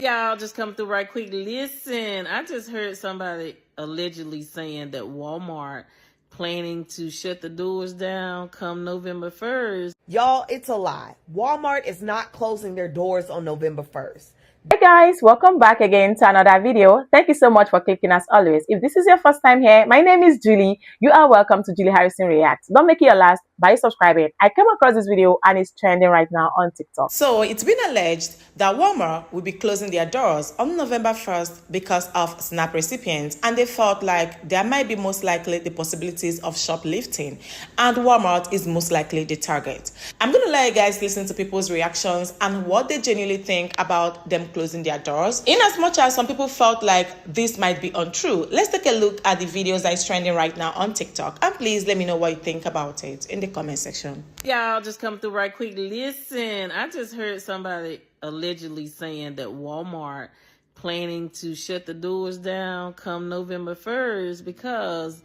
Y'all just come through right quick. Listen, I just heard somebody allegedly saying that Walmart planning to shut the doors down come November 1st. Y'all, it's a lie. Walmart is not closing their doors on November 1st. Hey guys, welcome back again to another video. Thank you so much for clicking as always. If this is your first time here, my name is Julie. You are welcome to Julie Harrison Reacts. Don't make it your last by subscribing. I came across this video and it's trending right now on TikTok. So it's been alleged that Walmart will be closing their doors on November 1st because of SNAP recipients, and they felt like there might be most likely the possibilities of shoplifting, and Walmart is most likely the target. I'm going to let you guys listen to people's reactions and what they genuinely think about them closing their doors. In as much as some people felt like this might be untrue, let's take a look at the videos that is trending right now on TikTok, and please let me know what you think about it in the comment section. Y'all just come through right quick. Listen, I just heard somebody allegedly saying that Walmart planning to shut the doors down come November 1st because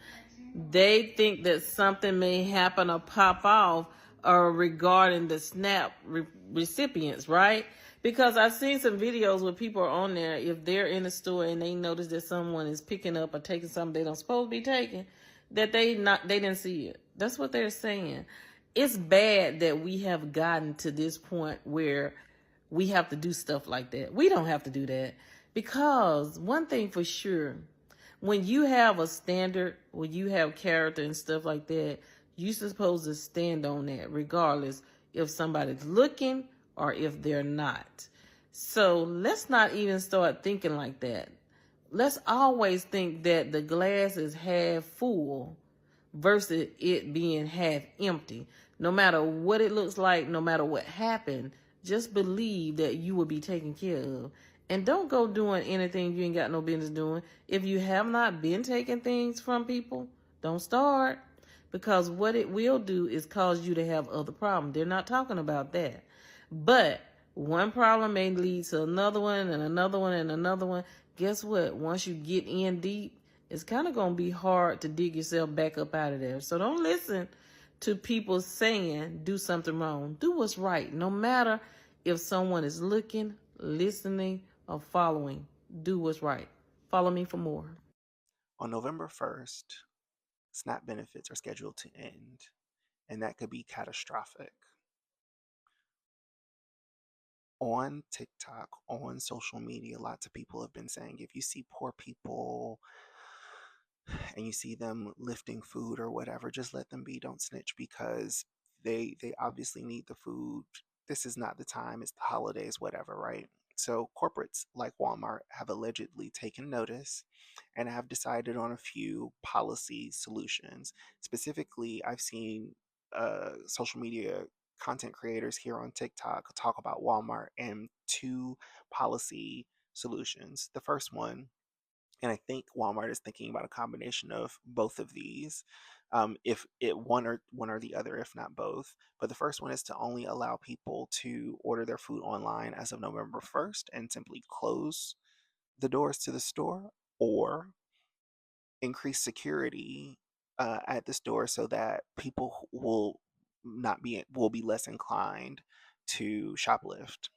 they think that something may happen or pop off regarding the SNAP recipients, right? Because I've seen some videos where people are on there, if they're in the store and they notice that someone is picking up or taking something they don't supposed to be taking, that they didn't see it. That's what they're saying. It's bad that we have gotten to this point where we have to do stuff like that. We don't have to do that, because one thing for sure, when you have a standard, when you have character and stuff like that, you're supposed to stand on that regardless if somebody's looking or if they're not. So let's not even start thinking like that. Let's always think that the glass is half full versus it being half empty. No matter what it looks like, no matter what happened, just believe that you will be taken care of. And don't go doing anything you ain't got no business doing. If you have not been taking things from people, don't start. Because what it will do is cause you to have other problems. They're not talking about that. But one problem may lead to another one and another one and another one. Guess what? Once you get in deep, it's kind of going to be hard to dig yourself back up out of there. So don't listen to people saying do something wrong. Do what's right. No matter if someone is looking, listening, or following, do what's right. Follow me for more. On November 1st, SNAP benefits are scheduled to end, and that could be catastrophic. On TikTok, on social media, lots of people have been saying if you see poor people and you see them lifting food or whatever, just let them be. Don't snitch, because they obviously need the food. This is not the time. It's the holidays, whatever, right? So corporates like Walmart have allegedly taken notice and have decided on a few policy solutions. Specifically, I've seen social media content creators here on TikTok talk about Walmart and two policy solutions. The first one, and I think Walmart is thinking about a combination of both of these, if it one or the other, if not both. But the first one is to only allow people to order their food online as of November 1st and simply close the doors to the store, or increase security at the store so that people will be less inclined to shoplift.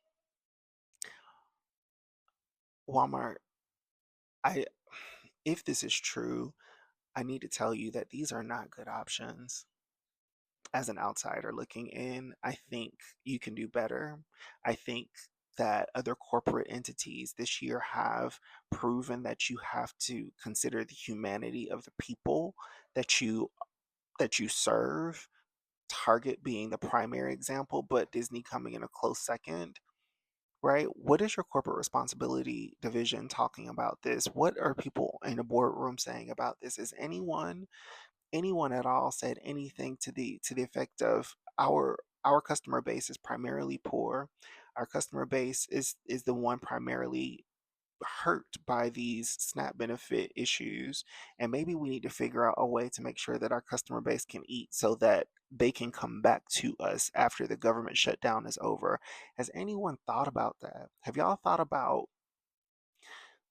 Walmart, if this is true, I need to tell you that these are not good options. As an outsider looking in, I think you can do better. I think that other corporate entities this year have proven that you have to consider the humanity of the people that you serve. Target being the primary example, but Disney coming in a close second. Right? What is your corporate responsibility division talking about this? What are people in the boardroom saying about this? Is anyone at all said anything to the effect of our customer base is primarily poor. Our customer base is the one primarily hurt by these SNAP benefit issues, and maybe we need to figure out a way to make sure that our customer base can eat so that they can come back to us after the government shutdown is over. Has anyone thought about that? Have y'all thought about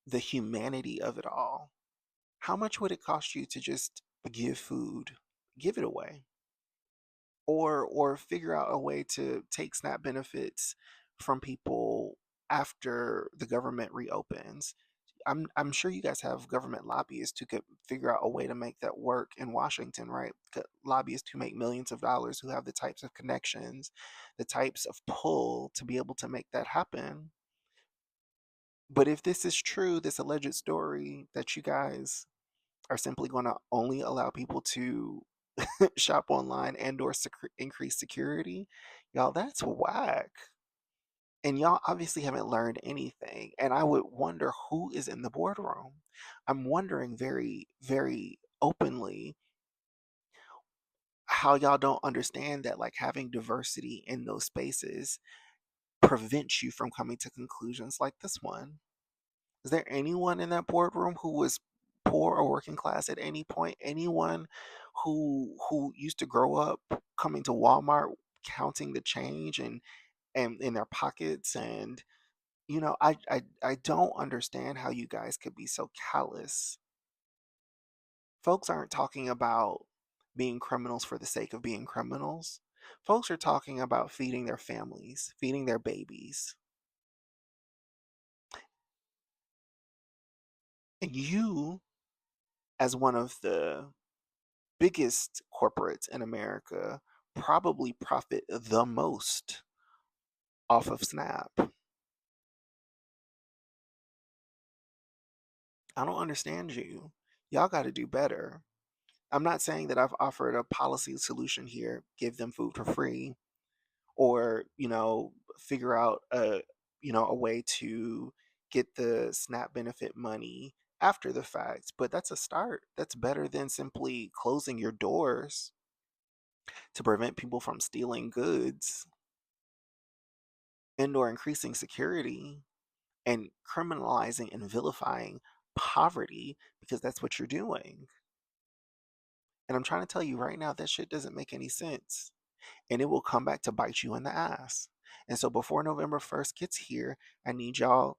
the humanity of it all? How much would it cost you to just give food, give it away, or figure out a way to take SNAP benefits from people after the government reopens. I'm sure you guys have government lobbyists who could figure out a way to make that work in Washington, right? Lobbyists who make millions of dollars, who have the types of connections, the types of pull to be able to make that happen. But if this is true, this alleged story that you guys are simply going to only allow people to shop online and or increase security, y'all, that's whack. And y'all obviously haven't learned anything. And I would wonder who is in the boardroom. I'm wondering very, very openly how y'all don't understand that, like, having diversity in those spaces prevents you from coming to conclusions like this one. Is there anyone in that boardroom who was poor or working class at any point? Anyone who used to grow up coming to Walmart, counting the change and in their pockets? And I don't understand how you guys could be so callous. Folks aren't talking about being criminals for the sake of being criminals. Folks are talking about feeding their families, feeding their babies. And you, as one of the biggest corporates in America, probably profit the most off of SNAP. I don't understand you. Y'all got to do better. I'm not saying that I've offered a policy solution here, give them food for free, or, figure out a way to get the SNAP benefit money after the fact, but that's a start. That's better than simply closing your doors to prevent people from stealing goods and or increasing security and criminalizing and vilifying poverty, because that's what you're doing. And I'm trying to tell you right now, that shit doesn't make any sense. And it will come back to bite you in the ass. And so before November 1st gets here, I need y'all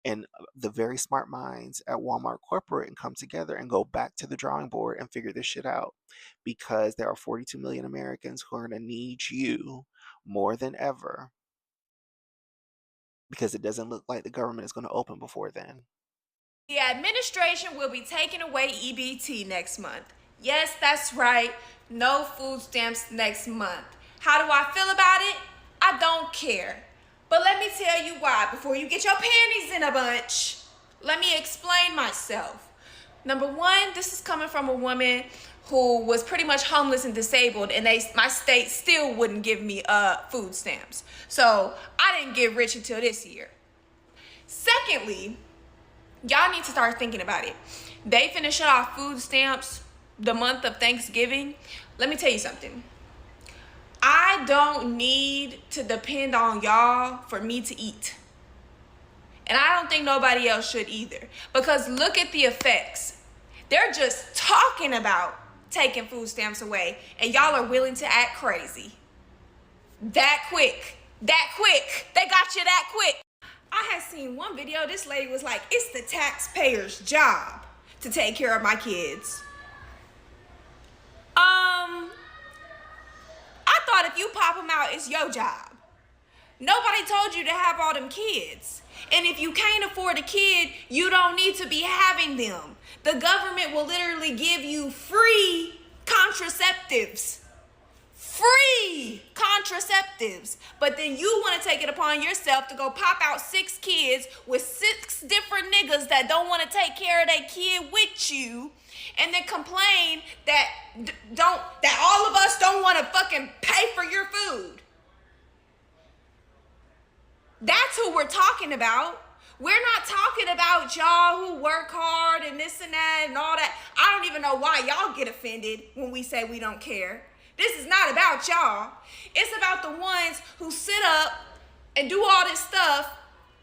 and the very smart minds at Walmart Corporate and come together and go back to the drawing board and figure this shit out. Because there are 42 million Americans who are going to need you more than ever. Because it doesn't look like the government is going to open before then. The administration will be taking away EBT next month. Yes, that's right. No food stamps next month. How do I feel about it? I don't care. But let me tell you why before you get your panties in a bunch. Let me explain myself. Number one, this is coming from a woman who was pretty much homeless and disabled, and my state still wouldn't give me food stamps. So I didn't get rich until this year. Secondly, y'all need to start thinking about it. They finna shut off food stamps the month of Thanksgiving. Let me tell you something. I don't need to depend on y'all for me to eat. And I don't think nobody else should either. Because look at the effects. They're just talking about taking food stamps away, and y'all are willing to act crazy. That quick. That quick. They got you that quick. I had seen one video, this lady was like, it's the taxpayer's job to take care of my kids. I thought if you pop them out, it's your job. Nobody told you to have all them kids. And if you can't afford a kid, you don't need to be having them. The government will literally give you free contraceptives. Free contraceptives. But then you want to take it upon yourself to go pop out 6 kids with 6 different niggas that don't want to take care of their kid with you, and then complain that all of us don't want to fucking pay for your food. That's who we're talking about. We're not talking about y'all who work hard and this and that and all that. I don't even know why y'all get offended when we say we don't care. This is not about y'all. It's about the ones who sit up and do all this stuff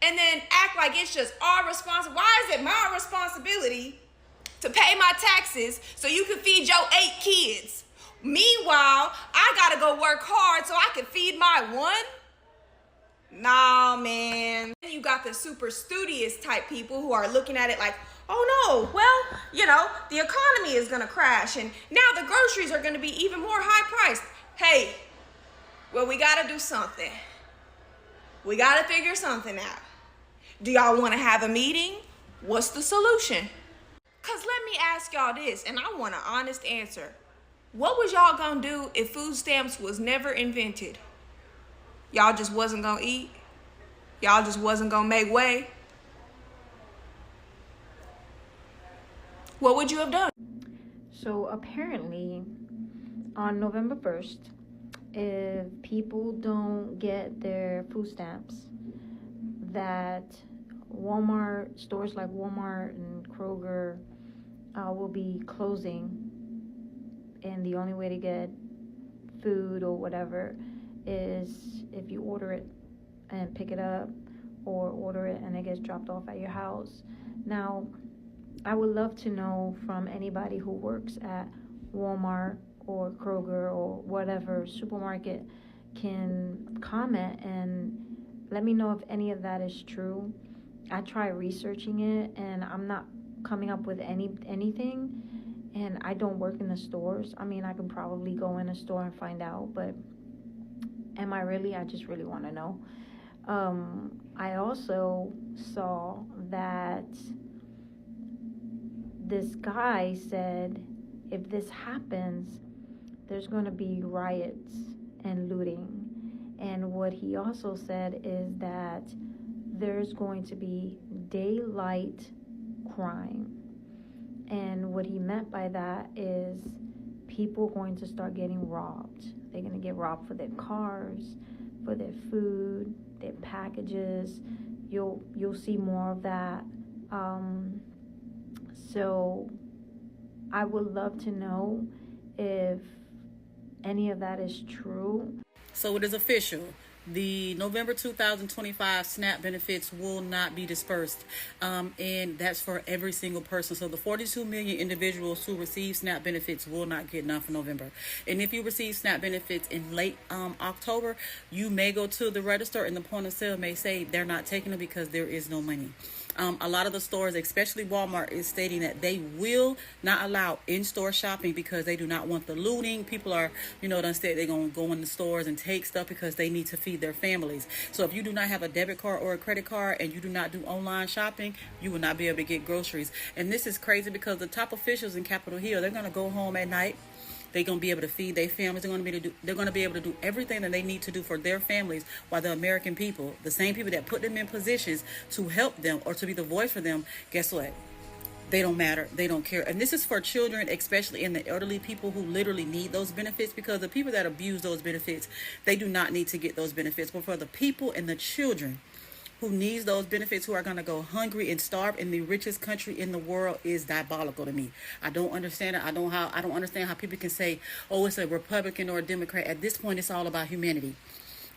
and then act like it's just our responsibility. Why is it my responsibility to pay my taxes so you can feed your 8 kids? Meanwhile, I gotta go work hard so I can feed my 1? Nah, man. You got the super studious type people who are looking at it like, oh no, well, the economy is gonna crash and now the groceries are gonna be even more high priced. Hey, well, we gotta do something. We gotta figure something out. Do y'all want to have a meeting? What's the solution? Cause let me ask y'all this, and I want an honest answer. What was y'all gonna do if food stamps was never invented? Y'all just wasn't gonna eat? Y'all just wasn't gonna make way? What would you have done? So apparently on November 1st, if people don't get their food stamps, that Walmart, stores like Walmart and Kroger will be closing, and the only way to get food or whatever is if you order it and pick it up, or order it and it gets dropped off at your house. Now, I would love to know from anybody who works at Walmart or Kroger or whatever supermarket can comment and let me know if any of that is true. I tried researching it and I'm not coming up with anything, and I don't work in the stores. I mean, I can probably go in a store and find out, but am I really? I just really want to know. I also saw that this guy said if this happens, there's going to be riots and looting. And what he also said is that there's going to be daylight crime. And what he meant by that is people going to start getting robbed. They're going to get robbed for their cars, for their food, their packages. You'll see more of that. So I would love to know if any of that is true. So it is official. The November 2025 SNAP benefits will not be dispersed, and that's for every single person. So the 42 million individuals who receive SNAP benefits will not get none for November. And if you receive SNAP benefits in late October, you may go to the register and the point of sale may say they're not taking them because there is no money. A lot of the stores, especially Walmart, is stating that they will not allow in-store shopping because they do not want the looting. People are, instead they're going to go in the stores and take stuff because they need to feed their families. So if you do not have a debit card or a credit card and you do not do online shopping, you will not be able to get groceries. And this is crazy because the top officials in Capitol Hill, they're going to go home at night. They're going to be able to feed their families. They're going to be able to do everything that they need to do for their families, while the American people, the same people that put them in positions to help them or to be the voice for them, guess what? They don't matter. They don't care. And this is for children, especially in the elderly people who literally need those benefits, because the people that abuse those benefits, they do not need to get those benefits. But for the people and the children who needs those benefits, who are going to go hungry and starve in the richest country in the world, is diabolical to me. I don't understand it. I don't understand how people can say, oh, it's a Republican or a Democrat. At this point, it's all about humanity.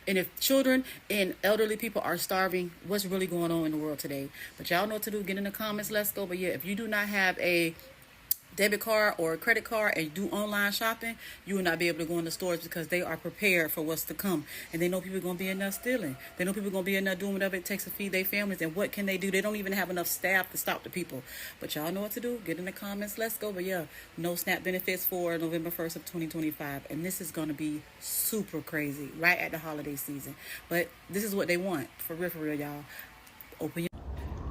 And if children and elderly people are starving, what's really going on in the world today? But y'all know what to do. Get in the comments. Let's go. But yeah, if you do not have a debit card or a credit card and do online shopping, you will not be able to go in the stores because they are prepared for what's to come. And they know people are going to be in there stealing. They know people are going to be in there doing whatever it takes to feed their families. And what can they do? They don't even have enough staff to stop the people. But y'all know what to do. Get in the comments. Let's go. But yeah, no SNAP benefits for November 1st of 2025. And this is going to be super crazy right at the holiday season. But this is what they want. For real, y'all. Open your...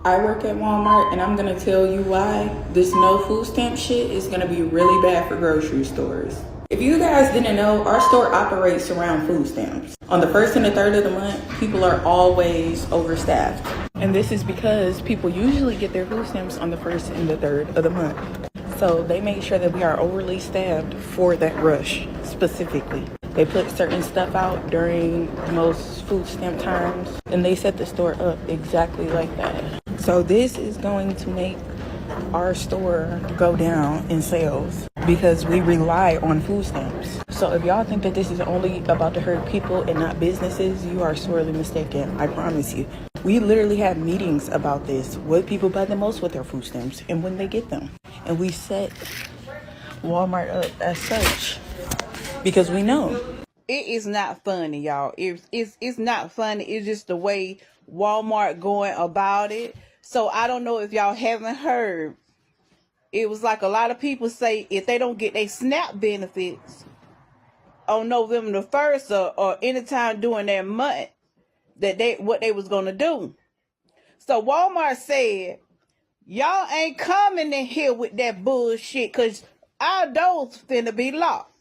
I work at Walmart, and I'm going to tell you why this no food stamp shit is going to be really bad for grocery stores. If you guys didn't know, our store operates around food stamps. On the 1st and the 3rd of the month, people are always overstaffed. And this is because people usually get their food stamps on the 1st and the 3rd of the month. So they make sure that we are overly staffed for that rush specifically. They put certain stuff out during the most food stamp times, and they set the store up exactly like that. So this is going to make our store go down in sales because we rely on food stamps. So if y'all think that this is only about to hurt people and not businesses, you are sorely mistaken. I promise you. We literally have meetings about this. What people buy the most with their food stamps and when they get them. And we set Walmart up as such because we know. It is not funny, y'all. It's not funny. It's just the way Walmart going about it. So I don't know if y'all haven't heard. It was like a lot of people say if they don't get their SNAP benefits on November the 1st or anytime during that month, that what they was going to do. So Walmart said, y'all ain't coming in here with that bullshit because our doors finna be locked.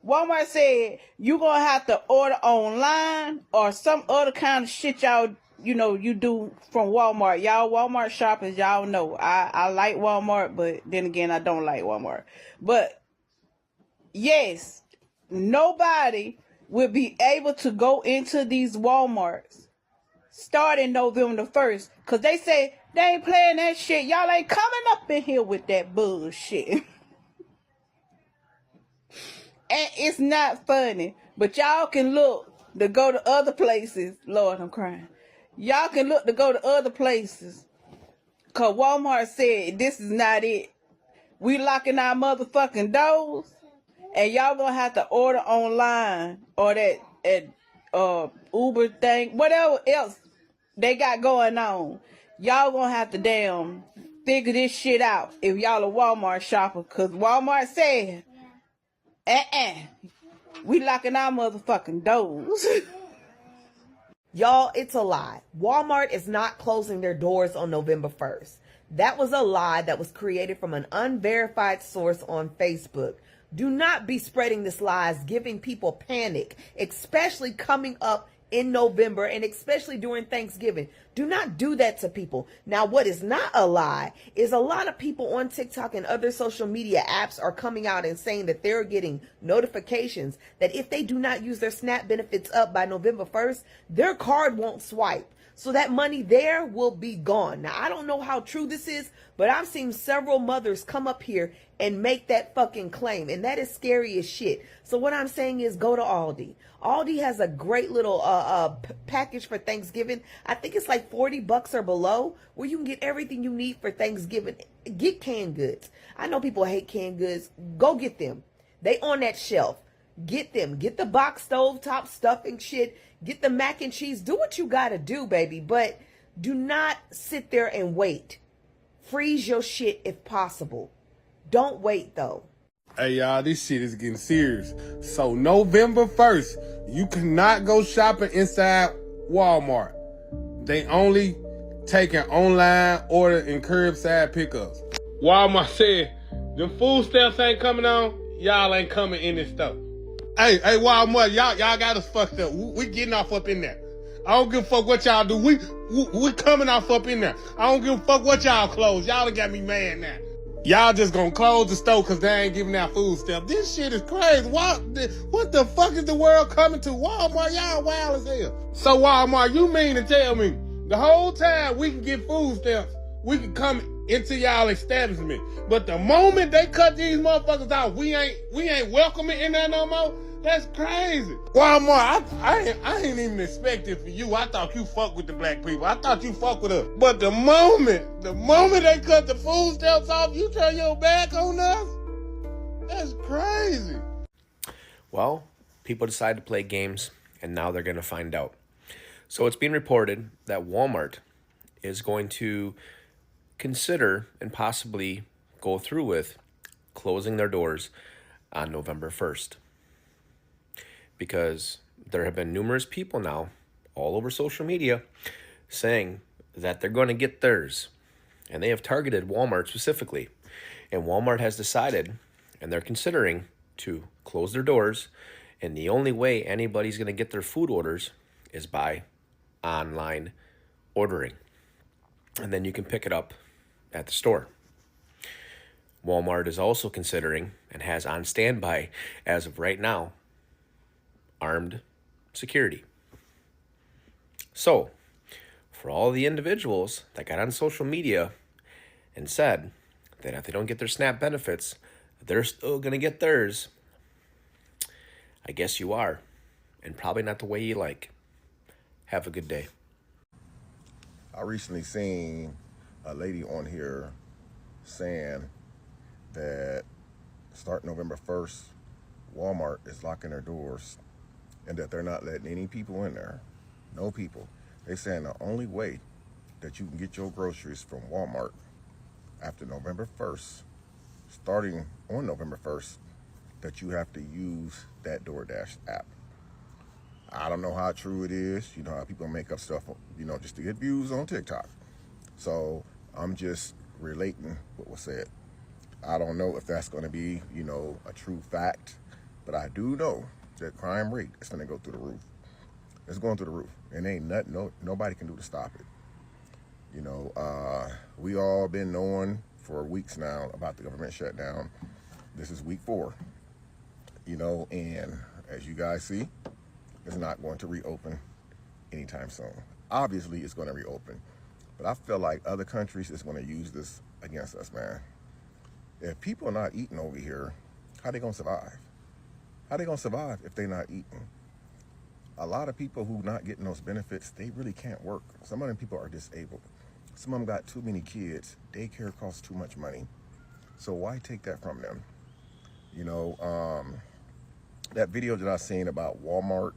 Walmart said, you gonna have to order online or some other kind of shit y'all, you do from Walmart. Y'all Walmart shoppers, y'all know. I like Walmart, but then again, I don't like Walmart. But yes, nobody will be able to go into these Walmarts starting November the 1st. Because they say they ain't playing that shit. Y'all ain't coming up in here with that bullshit. And it's not funny. But y'all can look to go to other places. Lord, I'm crying. Y'all can look to go to other places. Because Walmart said this is not it. We locking our motherfucking doors. And y'all gonna have to order online or that Uber thing, whatever else they got going on. Y'all gonna have to damn figure this shit out if y'all a Walmart shopper. Cause Walmart said, we locking our motherfucking doors. Y'all, it's a lie. Walmart is not closing their doors on November 1st. That was a lie that was created from an unverified source on Facebook. Do not be spreading this lies, giving people panic, especially coming up in November and especially during Thanksgiving. Do not do that to people. Now, what is not a lie is a lot of people on TikTok and other social media apps are coming out and saying that they're getting notifications that if they do not use their SNAP benefits up by November 1st, their card won't swipe. So that money there will be gone. Now, I don't know how true this is, but I've seen several mothers come up here and make that fucking claim. And that is scary as shit. So what I'm saying is go to Aldi. Aldi has a great little package for Thanksgiving. I think it's like $40 or below, where you can get everything you need for Thanksgiving. Get canned goods. I know people hate canned goods. Go get them. They on that shelf. Get them. Get the box stove top stuffing shit. Get the mac and cheese. Do what you gotta do, baby. But do not sit there and wait. Freeze your shit if possible. Don't wait, though. Hey, y'all, this shit is getting serious. So November 1st, you cannot go shopping inside Walmart. They only taking online order and curbside pickups. Walmart said, the food stamps ain't coming on, y'all ain't coming in this stuff. Hey, Walmart, y'all got us fucked up. We getting off up in there. I don't give a fuck what y'all do. We coming off up in there. I don't give a fuck what y'all close. Y'all done got me mad now. Y'all just gonna close the store because they ain't giving out food stamps. This shit is crazy. What the fuck is the world coming to? Walmart, y'all wild as hell. So Walmart, you mean to tell me the whole time we can get food stamps, we can come into y'all establishment, but the moment they cut these motherfuckers out, we ain't welcoming in there no more? That's crazy. Walmart, I ain't even expect it for you. I thought you fuck with the black people. I thought you fuck with us. But the moment they cut the food stamps off, you turn your back on us? That's crazy. Well, people decided to play games, and now they're going to find out. So it's being reported that Walmart is going to consider and possibly go through with closing their doors on November 1st. Because there have been numerous people now all over social media saying that they're going to get theirs. And they have targeted Walmart specifically. And Walmart has decided, and they're considering, to close their doors. And the only way anybody's going to get their food orders is by online ordering. And then you can pick it up at the store. Walmart is also considering, and has on standby as of right now, armed security. So, for all the individuals that got on social media and said that if they don't get their SNAP benefits, they're still going to get theirs, I guess you are, and probably not the way you like. Have a good day. I recently seen a lady on here saying that starting November 1st, Walmart is locking their doors and that they're not letting any people in there. No people. They saying the only way that you can get your groceries from Walmart after November 1st, starting on November 1st, that you have to use that DoorDash app. I don't know how true it is. You know how people make up stuff, just to get views on TikTok. So I'm just relating what was said. I don't know if that's going to be, a true fact, but I do know that crime rate is going to go through the roof. It's going through the roof, and ain't nothing nobody can do to stop it. We all been knowing for weeks now about the government shutdown. This is week 4, and as you guys see, it's not going to reopen anytime soon. Obviously, it's going to reopen, but I feel like other countries is going to use this against us, man. If people are not eating over here, how they going to survive? How they going to survive if they're not eating? A lot of people who not getting those benefits, they really can't work. Some of them people are disabled. Some of them got too many kids. Daycare costs too much money. So why take that from them? That video that I seen about Walmart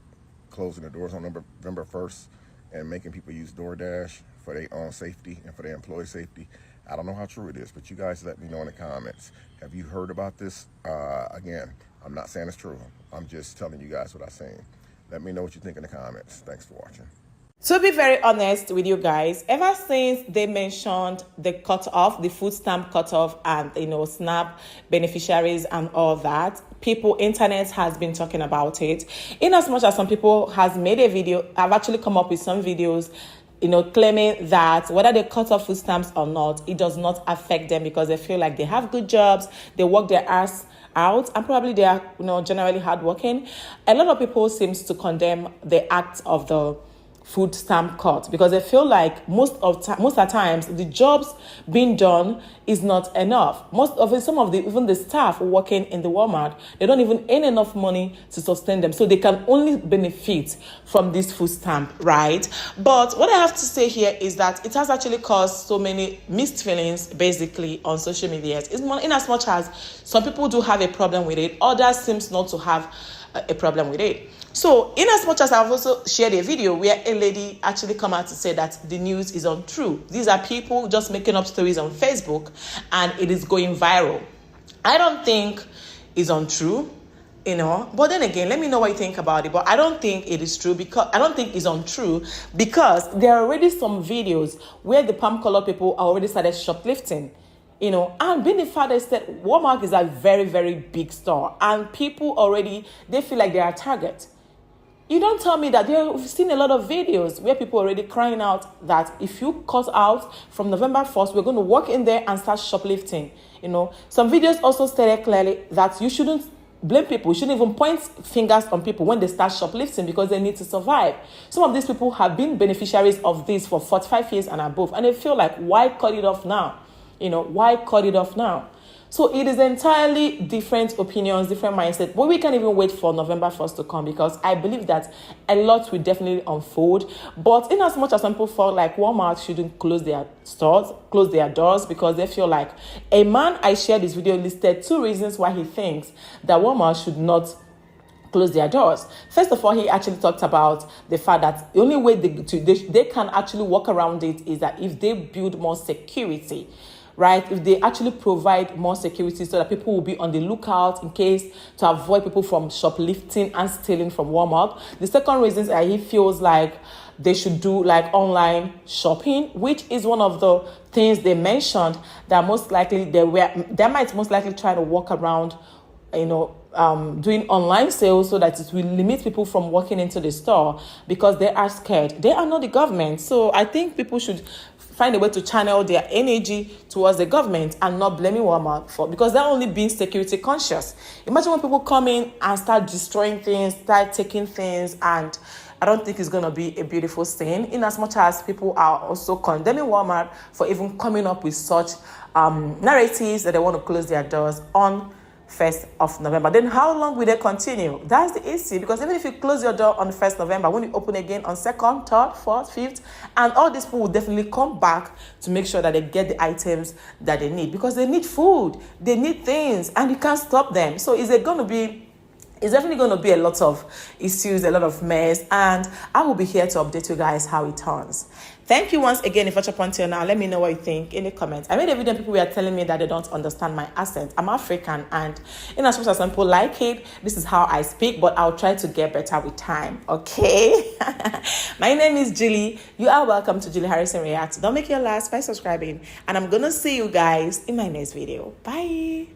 closing the doors on November 1st and making people use DoorDash for their own safety and for their employee safety, I don't know how true it is, but you guys let me know in the comments. Have you heard about this? Again, I'm not saying it's true. I'm just telling you guys what I've seen. Let me know what you think in the comments. Thanks for watching. To be very honest with you guys, ever since they mentioned the cutoff, the food stamp cutoff, and SNAP beneficiaries and all that, internet has been talking about it. In as much as some people has made a video, I've actually come up with some videos, claiming that whether they cut off food stamps or not, it does not affect them because they feel like they have good jobs, they work their ass out, and probably they are, generally hardworking. A lot of people seems to condemn the act of the food stamp cut because they feel like most of the times the jobs being done is not enough. Even the staff working in the Walmart, they don't even earn enough money to sustain them, so they can only benefit from this food stamp, right? But what I have to say here is that it has actually caused so many mixed feelings basically on social media. In as much as some people do have a problem with it, others seems not to have a problem with it. So, in as much as I've also shared a video where a lady actually come out to say that the news is untrue. These are people just making up stories on Facebook and it is going viral. I don't think it's untrue, but then again, let me know what you think about it. But I don't think it is true because I don't think it's untrue because there are already some videos where the palm color people are already started shoplifting. And being the fact that Walmart is a very, very big store and people already, they feel like they are a target. You don't tell me that we've seen a lot of videos where people are already crying out that if you cut out from November 1st, we're going to walk in there and start shoplifting. Some videos also stated clearly that you shouldn't blame people. You shouldn't even point fingers on people when they start shoplifting because they need to survive. Some of these people have been beneficiaries of this for 45 years and above, and they feel like, why cut it off now? Why cut it off now? So it is entirely different opinions, different mindset. But we can't even wait for November 1st to come because I believe that a lot will definitely unfold. But in as much as some people felt like Walmart shouldn't close their stores, close their doors because they feel like a man I shared this video listed 2 reasons why he thinks that Walmart should not close their doors. First of all, he actually talked about the fact that the only way they can actually walk around it is that if they build more security. Right? If they actually provide more security so that people will be on the lookout in case to avoid people from shoplifting and stealing from Walmart. The second reason is that he feels like they should do like online shopping, which is one of the things they mentioned that most likely they might most likely try to walk around, doing online sales so that it will limit people from walking into the store because they are scared. They are not the government. So I think people should find a way to channel their energy towards the government and not blaming Walmart because they're only being security conscious. Imagine when people come in and start destroying things, start taking things, and I don't think it's going to be a beautiful scene in as much as people are also condemning Walmart for even coming up with such narratives that they want to close their doors on 1st of November. Then how long will they continue? That's the issue because even if you close your door on 1st November, when you open again on 2nd, 3rd, 4th, 5th, and all these people will definitely come back to make sure that they get the items that they need because they need food, they need things, and you can't stop them. So is it going to be it's definitely going to be a lot of issues, a lot of mess, and I will be here to update you guys how it turns. Thank you once again. If you're up until now, let me know what you think in the comments. I made a video and people were telling me that they don't understand my accent. I'm African, and in as much as some people like it, this is how I speak, but I'll try to get better with time, okay? My name is Julie. You are welcome to Julie Harrison Reacts. Don't make your last by subscribing, and I'm gonna see you guys in my next video. Bye.